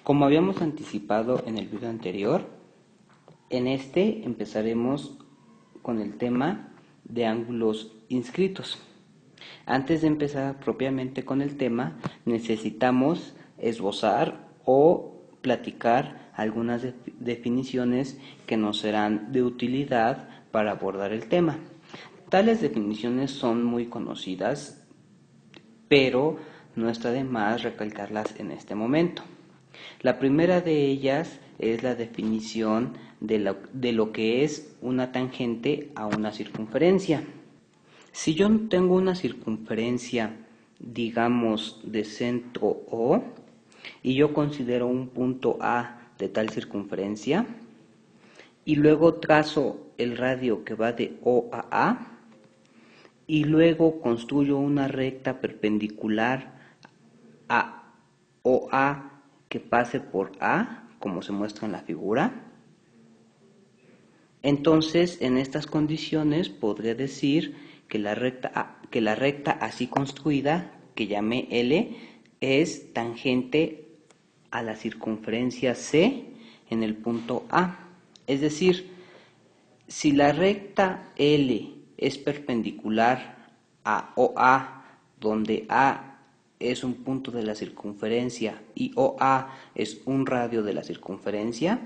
Como habíamos anticipado en el video anterior, en este empezaremos con el tema de ángulos inscritos. Antes de empezar propiamente con el tema, necesitamos esbozar o platicar algunas definiciones que nos serán de utilidad para abordar el tema. Tales definiciones son muy conocidas, pero no está de más recalcarlas en este momento. La primera de ellas es la definición de lo que es una tangente a una circunferencia. Si yo tengo una circunferencia, digamos, de centro O, y yo considero un punto A de tal circunferencia, y luego trazo el radio que va de O a A, y luego construyo una recta perpendicular a OA que pase por A, como se muestra en la figura. Entonces, en estas condiciones podría decir que la recta así construida, que llamé L, es tangente a la circunferencia C en el punto A. Es decir, si la recta L es perpendicular a OA, donde A es un punto de la circunferencia y OA es un radio de la circunferencia,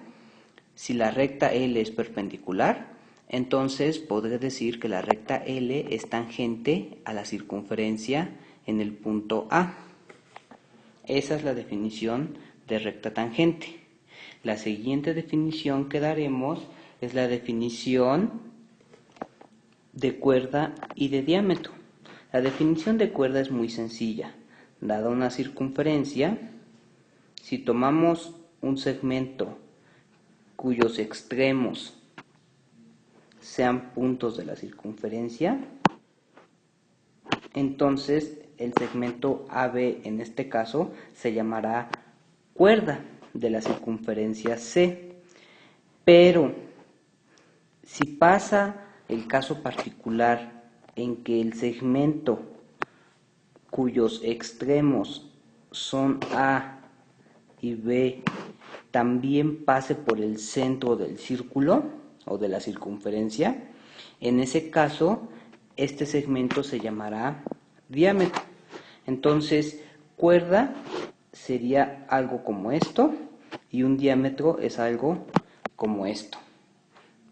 si la recta L es perpendicular, entonces podré decir que la recta L es tangente a la circunferencia en el punto A. Esa es la definición de recta tangente. La siguiente definición que daremos es la definición de cuerda y de diámetro. La definición de cuerda es muy sencilla. Dada una circunferencia, si tomamos un segmento cuyos extremos sean puntos de la circunferencia, entonces el segmento AB en este caso se llamará cuerda de la circunferencia C. Pero si pasa el caso particular en que el segmento cuyos extremos son A y B también pase por el centro del círculo o de la circunferencia, en ese caso este segmento se llamará diámetro. Entonces, cuerda sería algo como esto y un diámetro es algo como esto.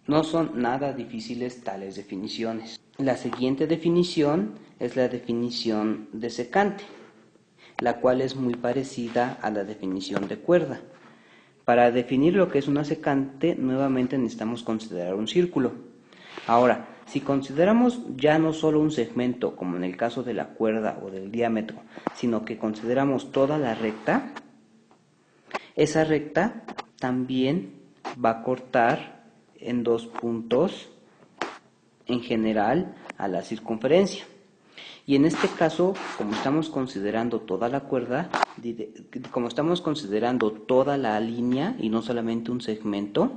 No son nada difíciles tales definiciones. La siguiente definición es la definición de secante, la cual es muy parecida a la definición de cuerda. Para definir lo que es una secante, nuevamente necesitamos considerar un círculo. Ahora, si consideramos ya no solo un segmento, como en el caso de la cuerda o del diámetro, sino que consideramos toda la recta, esa recta también va a cortar en dos puntos en general a la circunferencia. Y en este caso, como estamos considerando toda la cuerda, como estamos considerando toda la línea y no solamente un segmento,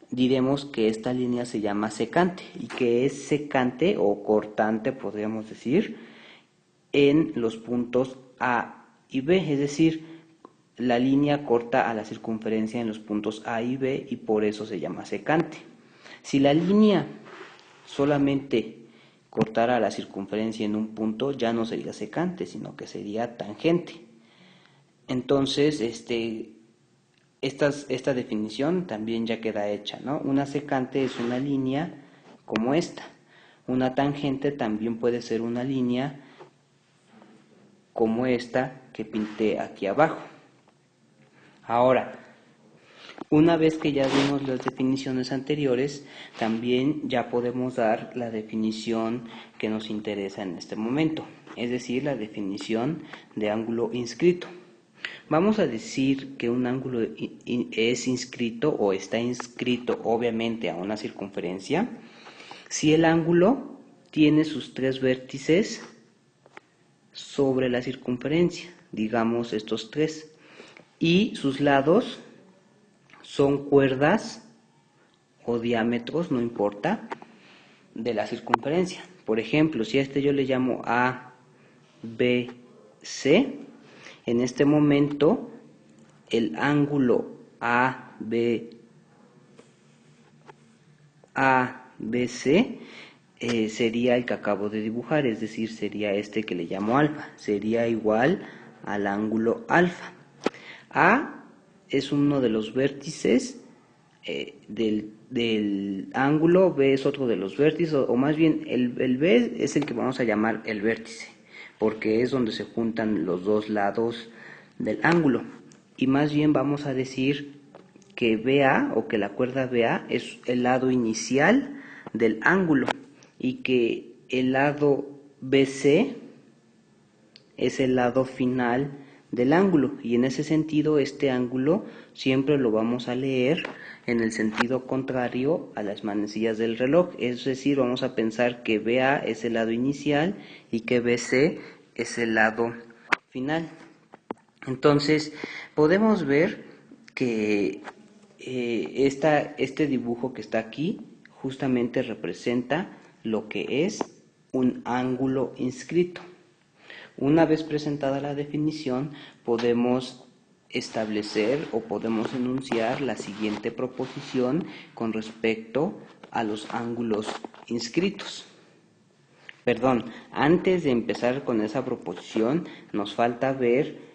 diremos que esta línea se llama secante y que es secante o cortante, podríamos decir, en los puntos A y B, es decir, la línea corta a la circunferencia en los puntos A y B y por eso se llama secante. Si la línea solamente cortara la circunferencia en un punto, ya no sería secante, sino que sería tangente. Entonces, esta definición también ya queda hecha, ¿no? Una secante es una línea como esta. Una tangente también puede ser una línea como esta que pinté aquí abajo. Ahora, una vez que ya vimos las definiciones anteriores, también ya podemos dar la definición que nos interesa en este momento, es decir, la definición de ángulo inscrito. Vamos a decir que un ángulo es inscrito o está inscrito obviamente a una circunferencia si el ángulo tiene sus tres vértices sobre la circunferencia, digamos estos tres, y sus lados son cuerdas o diámetros, no importa, de la circunferencia. Por ejemplo, si a este yo le llamo A, B, C, en este momento el ángulo ABC sería el que acabo de dibujar, es decir, sería este que le llamo alfa, sería igual al ángulo alfa. A es uno de los vértices del ángulo, B es otro de los vértices, o más bien el B es el que vamos a llamar el vértice, porque es donde se juntan los dos lados del ángulo. Y más bien vamos a decir que BA, o que la cuerda BA es el lado inicial del ángulo, y que el lado BC es el lado final del ángulo, y en ese sentido este ángulo siempre lo vamos a leer en el sentido contrario a las manecillas del reloj, es decir, vamos a pensar que BA es el lado inicial y que BC es el lado final. Entonces podemos ver que este dibujo que está aquí justamente representa lo que es un ángulo inscrito. Una vez presentada la definición, podemos establecer o podemos enunciar la siguiente proposición con respecto a los ángulos inscritos. Perdón, antes de empezar con esa proposición, nos falta ver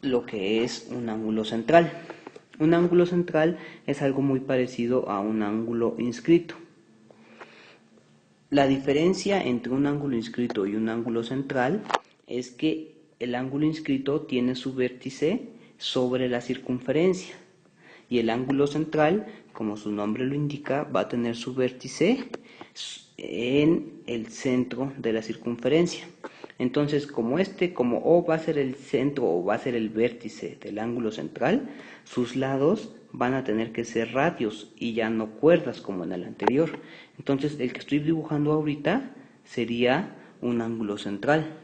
lo que es un ángulo central. Un ángulo central es algo muy parecido a un ángulo inscrito. La diferencia entre un ángulo inscrito y un ángulo central es que el ángulo inscrito tiene su vértice sobre la circunferencia y el ángulo central, como su nombre lo indica, va a tener su vértice en el centro de la circunferencia. Entonces, como O va a ser el centro o va a ser el vértice del ángulo central, sus lados van a tener que ser radios y ya no cuerdas como en el anterior. Entonces, el que estoy dibujando ahorita sería un ángulo central.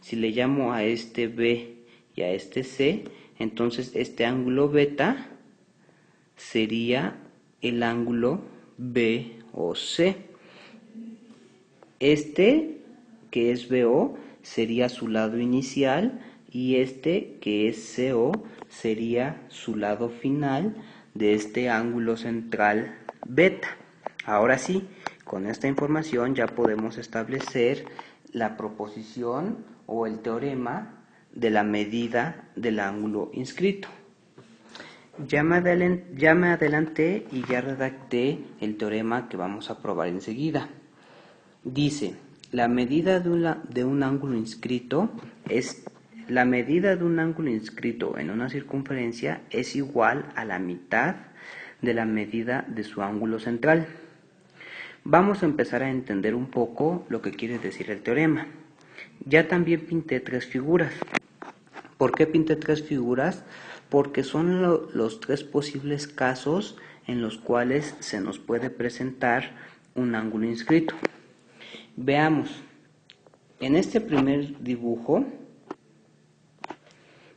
Si le llamo a este B y a este C, entonces este ángulo beta sería el ángulo B o C. Este, que es BO, sería su lado inicial, y este, que es CO, sería su lado final de este ángulo central beta. Ahora sí, con esta información ya podemos establecer la proposición o el teorema de la medida del ángulo inscrito. Ya me adelanté y ya redacté el teorema que vamos a probar enseguida. Dice, la medida de un ángulo inscrito en una circunferencia es igual a la mitad de la medida de su ángulo central. Vamos a empezar a entender un poco lo que quiere decir el teorema. Ya también pinté 3 figuras. ¿Por qué pinté 3 figuras? Porque son los 3 posibles casos en los cuales se nos puede presentar un ángulo inscrito. Veamos, en este primer dibujo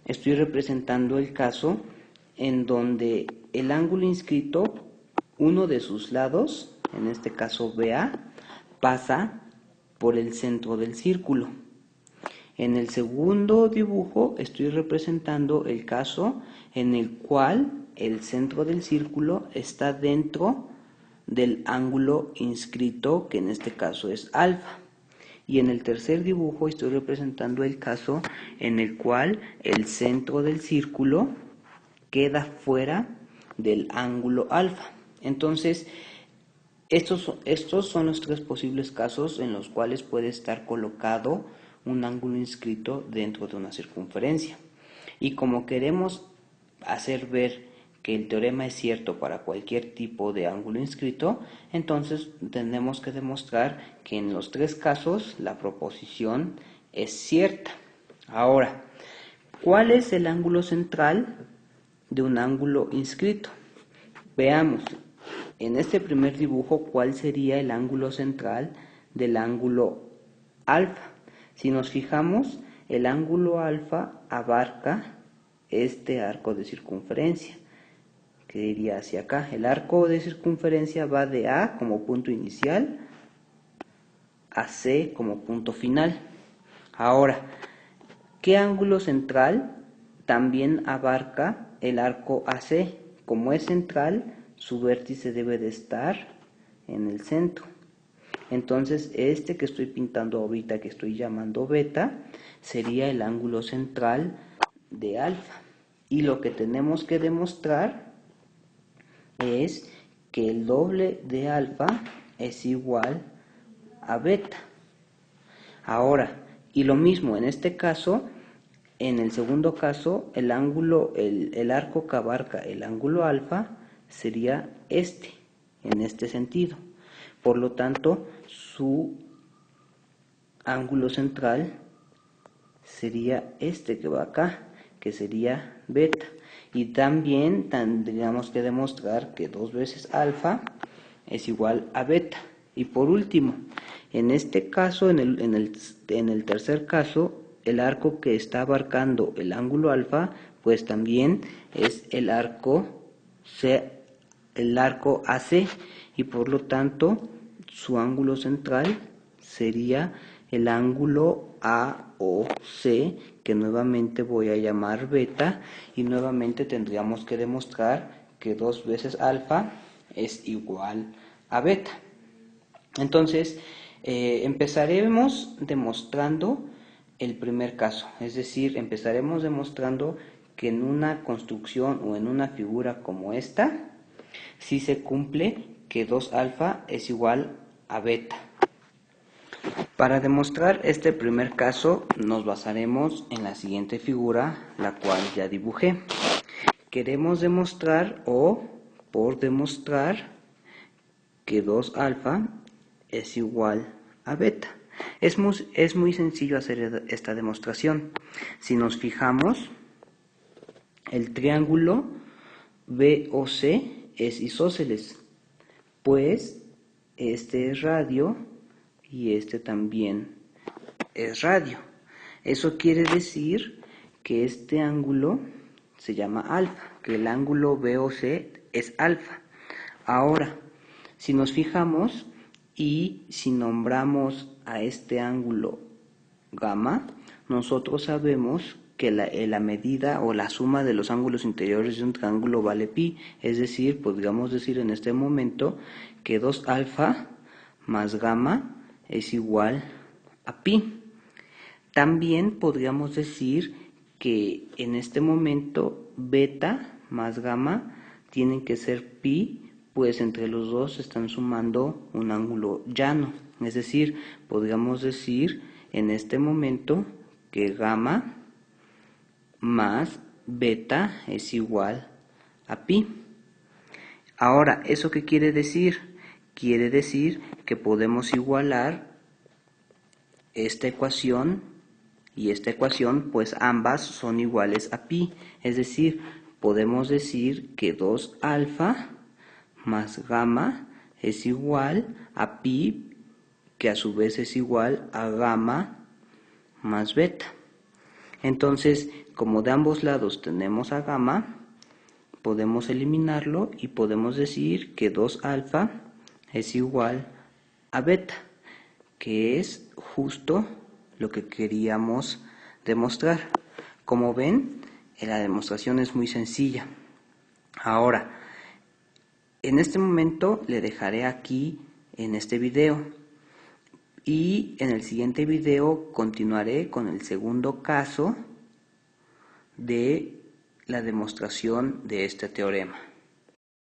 estoy representando el caso en donde el ángulo inscrito, uno de sus lados, en este caso BA, pasa por el centro del círculo. En el segundo dibujo estoy representando el caso en el cual el centro del círculo está dentro del ángulo inscrito, que en este caso es alfa. Y en el tercer dibujo estoy representando el caso en el cual el centro del círculo queda fuera del ángulo alfa. Entonces, estos son los 3 posibles casos en los cuales puede estar colocado un ángulo inscrito dentro de una circunferencia. Y como queremos hacer ver que el teorema es cierto para cualquier tipo de ángulo inscrito, entonces tenemos que demostrar que en los 3 casos la proposición es cierta. Ahora, ¿cuál es el ángulo central de un ángulo inscrito? Veamos, en este primer dibujo, ¿cuál sería el ángulo central del ángulo alfa? Si nos fijamos, el ángulo alfa abarca este arco de circunferencia, que iría hacia acá. El arco de circunferencia va de A como punto inicial a C como punto final. Ahora, ¿qué ángulo central también abarca el arco AC. Como es central, su vértice debe de estar en el centro. Entonces este que estoy pintando ahorita, que estoy llamando beta, sería el ángulo central de alfa. Y lo que tenemos que demostrar es que el doble de alfa es igual a beta. Ahora, y lo mismo en este caso, en el segundo caso, el arco que abarca el ángulo alfa sería este, en este sentido. Por lo tanto, su ángulo central sería este que va acá, que sería beta. Y también tendríamos que demostrar que 2 veces alfa es igual a beta. Y por último, en este caso, en el tercer caso, el arco que está abarcando el ángulo alfa, pues también es el arco AC, y por lo tanto su ángulo central sería el ángulo AOC, que nuevamente voy a llamar beta, y nuevamente tendríamos que demostrar que 2 veces alfa es igual a beta. Entonces, empezaremos demostrando el primer caso, es decir, empezaremos demostrando que en una construcción o en una figura como esta, sí se cumple que 2 alfa es igual a beta. Para demostrar este primer caso nos basaremos en la siguiente figura, la cual ya dibujé. Queremos demostrar por demostrar que 2 alfa es igual a beta. Es muy sencillo hacer esta demostración. Si nos fijamos, el triángulo BOC es isósceles, pues este es radio y este también es radio. Eso quiere decir que este ángulo se llama alfa, que el ángulo BOC es alfa. Ahora, si nos fijamos y si nombramos a este ángulo gamma, nosotros sabemos que la medida o la suma de los ángulos interiores de un triángulo vale pi, es decir, podríamos decir en este momento que 2 alfa más gamma es igual a pi. También podríamos decir que en este momento beta más gamma tienen que ser pi, pues entre los dos están sumando un ángulo llano. Es decir, podríamos decir en este momento que gamma más beta es igual a pi. Ahora, ¿eso qué quiere decir? Quiere decir que podemos igualar esta ecuación y esta ecuación, pues ambas son iguales a pi. Es decir, podemos decir que 2 alfa más gamma es igual a pi, que a su vez es igual a gamma más beta. Entonces, como de ambos lados tenemos a gamma, podemos eliminarlo y podemos decir que 2 alfa es igual a beta, que es justo lo que queríamos demostrar. Como ven, la demostración es muy sencilla. Ahora, en este momento le dejaré aquí en este video y en el siguiente video continuaré con el segundo caso de la demostración de este teorema.